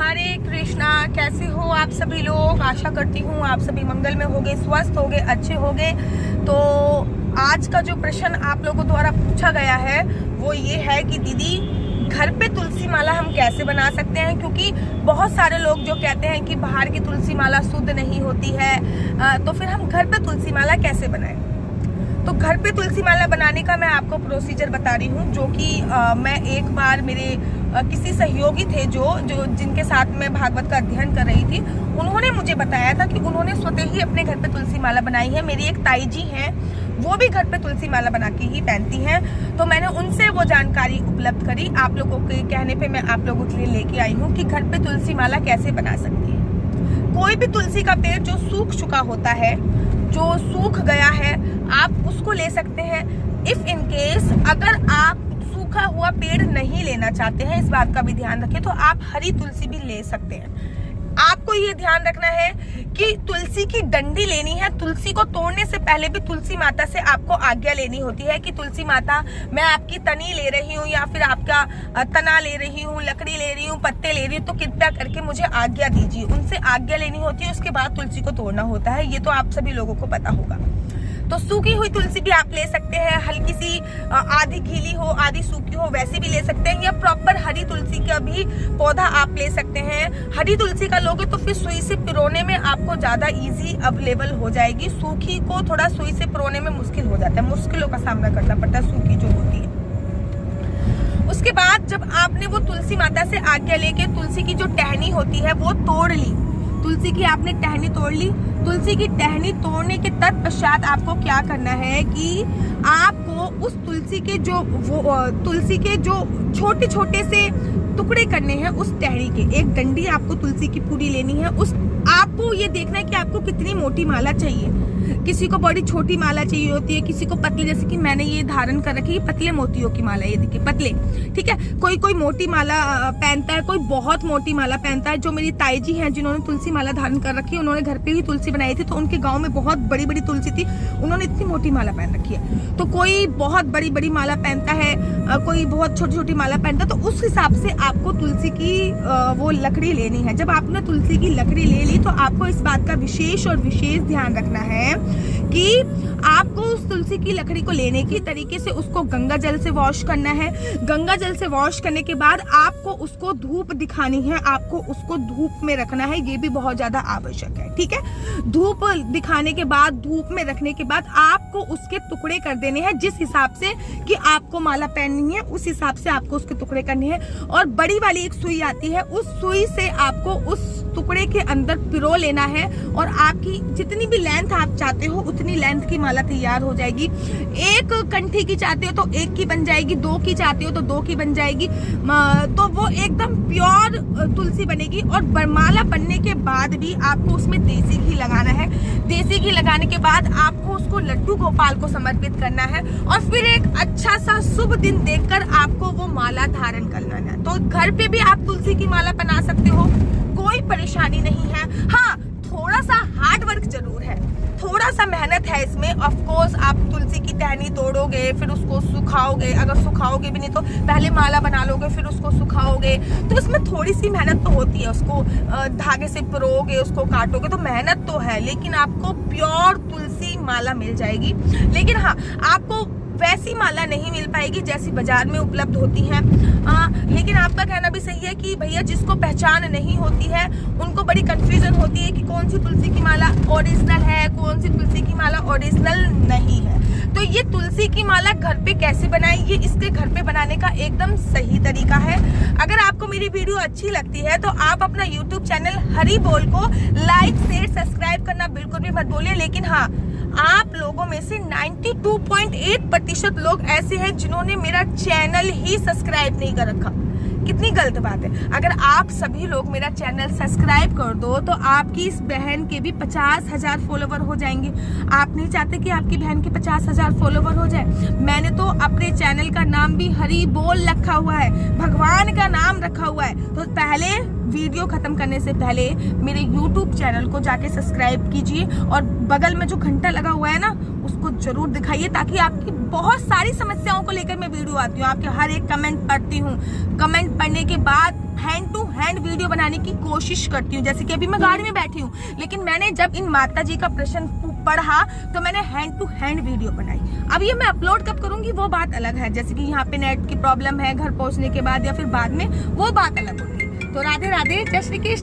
हरे कृष्णा। कैसे हो आप सभी लोग? आशा करती हूँ आप सभी मंगल में होगे, स्वस्थ होगे, अच्छे होगे। तो आज का जो प्रश्न आप लोगों द्वारा पूछा गया है वो ये है कि दीदी घर पे तुलसी माला हम कैसे बना सकते हैं, क्योंकि बहुत सारे लोग जो कहते हैं कि बाहर की तुलसी माला शुद्ध नहीं होती है, तो फिर हम घर पे तुलसी माला कैसे बनाएं। तो घर पे तुलसी माला बनाने का मैं आपको प्रोसीजर बता रही हूँ, जो कि मैं एक बार मेरे किसी सहयोगी थे जो जिनके साथ मैं भागवत का अध्ययन कर रही थी, उन्होंने मुझे बताया था कि उन्होंने स्वतः ही अपने घर पे तुलसी माला बनाई है। मेरी एक ताई जी हैं, वो भी घर पे तुलसी माला बना के ही पहनती हैं। तो मैंने उनसे वो जानकारी उपलब्ध करी। आप लोगों के कहने पे मैं आप लोगों के लिए लेके आई हूँ कि घर पे तुलसी माला कैसे बना सकती है। कोई भी तुलसी का पेड़ जो सूख चुका होता है, जो सूख गया है, आप उसको ले सकते हैं। इफ इन केस अगर आप सूखा हुआ पेड़ नहीं लेना चाहते हैं, इस बात का भी ध्यान रखें, तो आप हरी तुलसी भी ले सकते हैं। आपको ये ध्यान रखना है कि तुलसी की डंडी लेनी है। तुलसी को तोड़ने से पहले भी तुलसी माता से आपको आज्ञा लेनी होती है कि तुलसी माता, मैं आपकी तनी ले रही हूँ या फिर आपका तना ले रही हूँ, लकड़ी ले रही हूँ, पत्ते ले रही हूँ, तो कृपया करके मुझे आज्ञा दीजिए। उनसे आज्ञा लेनी होती है, उसके बाद तुलसी को तोड़ना होता है। ये तो आप सभी लोगों को पता होगा। तो सूखी हुई तुलसी भी आप ले सकते हैं, हल्की सी आधी गीली हो आधी सूखी हो वैसे भी ले सकते हैं, या प्रॉपर हरी तुलसी का भी पौधा आप ले सकते हैं। हरी तुलसी का लोगे तो फिर सुई से पिरोने में आपको ज्यादा इजी अवेलेबल हो जाएगी। सूखी को थोड़ा सुई से पिरोने में मुश्किल हो जाता है, मुश्किलों का सामना करना पड़ता है सूखी जो होती है। उसके बाद जब आपने वो तुलसी माता से आज्ञा लेके तुलसी की जो टहनी होती है वो तोड़ ली, तुलसी की आपने टहनी तोड़ ली। तुलसी की टहनी तोड़ने के तत्पश्चात आपको क्या करना है कि आपको उस तुलसी के जो छोटे छोटे से टुकड़े करने हैं उस टहनी के। एक डंडी आपको तुलसी की पूरी लेनी है। आपको ये देखना है कि आपको कितनी मोटी माला चाहिए। किसी को बड़ी छोटी माला चाहिए होती है, किसी को पतली, जैसे कि मैंने ये धारण कर रखी है पतले मोतियों की माला, ये देखिए पतले, ठीक है। कोई मोटी माला पहनता है, कोई बहुत मोटी माला पहनता है। जो मेरी ताई जी हैं जिन्होंने तुलसी माला धारण कर रखी है, उन्होंने घर पे ही तुलसी बनाई थी, तो उनके गाँव में बहुत बड़ी बड़ी तुलसी थी, उन्होंने इतनी मोटी माला पहन रखी है। तो कोई बहुत बड़ी बड़ी माला पहनता है, कोई बहुत छोटी छोटी माला पहनता है। तो उस हिसाब से आपको तुलसी की वो लकड़ी लेनी है। जब आपने तुलसी की लकड़ी ले ली तो आपको इस बात का विशेष ध्यान रखना है कि आपको उस तुलसी की लकड़ी को लेने की तरीके से उसको गंगा जल से वॉश करना है। गंगा जल से वॉश करने के बाद आपको उसको धूप दिखानी है, आपको उसको धूप में रखना है, ये भी बहुत ज्यादा आवश्यक है, ठीक है। धूप दिखाने के बाद, धूप में रखने के बाद आपको उसके टुकड़े कर देने हैं। जिस हिसाब से कि आपको माला पहननी है उस हिसाब से आपको उसके टुकड़े करने हैं। और बड़ी वाली एक सुई आती है, उस सुई से आपको उस टुकड़े के अंदर पिरो लेना है और आपकी जितनी भी लेंथ आप चाहते हो उतनी लेंथ की माला तैयार हो जाएगी। एक कंठी की चाहते हो तो एक की बन जाएगी, दो की चाहते हो तो दो की बन जाएगी। तो वो एकदम प्योर तुलसी बनेगी। और माला बनने के बाद भी आपको उसमें देसी घी लगाना है। देसी घी लगाने के बाद आपको उसको लड्डू गोपाल को समर्पित करना है और फिर एक अच्छा सा शुभ दिन देखकर आपको वो माला धारण करना है। तो घर पे भी आप तुलसी की माला बना सकते हो, कोई परेशानी नहीं है। हाँ, थोड़ा सा हार्ड वर्क जरूर है, थोड़ा सा मेहनत है इसमें। ऑफ कोर्स आप तुलसी की टहनी तोड़ोगे, फिर उसको सुखाओगे, अगर सुखाओगे भी नहीं तो पहले माला बना लोगे, फिर उसको सुखाओगे, तो इसमें थोड़ी सी मेहनत तो होती है। उसको धागे से पिरोगे, उसको काटोगे, तो मेहनत तो है, लेकिन आपको प्योर तुलसी माला मिल जाएगी। लेकिन हाँ, आपको वैसी माला नहीं मिल पाएगी जैसी बाजार में उपलब्ध होती है। लेकिन आपका कहना भी सही है कि भैया जिसको पहचान नहीं होती है उनको बड़ी कंफ्यूजन होती है कि कौन सी तुलसी की माला ओरिजिनल है, कौन सी तुलसी की माला ओरिजिनल नहीं है। तो ये तुलसी की माला घर पे कैसे बनाएं, ये इसके घर पे बनाने का एकदम सही तरीका है। अगर आपको मेरी वीडियो अच्छी लगती है तो आप अपना YouTube चैनल हरी बोल को लाइक शेयर सब्सक्राइब करना बिल्कुल भी मत भूलिए। लेकिन हाँ, आप लोगों में से 92.8% लोग ऐसे हैं जिन्होंने मेरा चैनल ही सब्सक्राइब नहीं कर रखा। कितनी गलत बात है। अगर आप सभी लोग मेरा चैनल सब्सक्राइब कर दो तो आपकी इस बहन के भी 50,000 फॉलोवर हो जाएंगे। आप नहीं चाहते कि आपकी बहन के 50,000 फॉलोवर हो जाए। मैंने तो अपने चैनल का नाम भी हरी बोल रखा हुआ है, भगवान का नाम रखा हुआ है। तो पहले वीडियो खत्म करने से पहले मेरे YouTube चैनल को जाके सब्सक्राइब कीजिए और बगल में जो घंटा लगा हुआ है ना उसको जरूर दिखाइए, ताकि आपकी बहुत सारी समस्याओं को लेकर मैं वीडियो आती हूँ। आपके हर एक कमेंट पढ़ती हूँ, कमेंट पढ़ने के बाद हैंड टू हैंड वीडियो बनाने की कोशिश करती हूँ। जैसे कि अभी मैं गाड़ी में बैठी हूँ, लेकिन मैंने जब इन माता जी का प्रश्न पढ़ा तो मैंने हैंड टू हैंड वीडियो बनाई। अब ये मैं अपलोड कब करूंगी वो बात अलग है, जैसे कि यहाँ पे नेट की प्रॉब्लम है घर पहुंचने के बाद या फिर बाद में, वो बात अलग होगी। तो राधे राधे, जय श्री कृष्ण।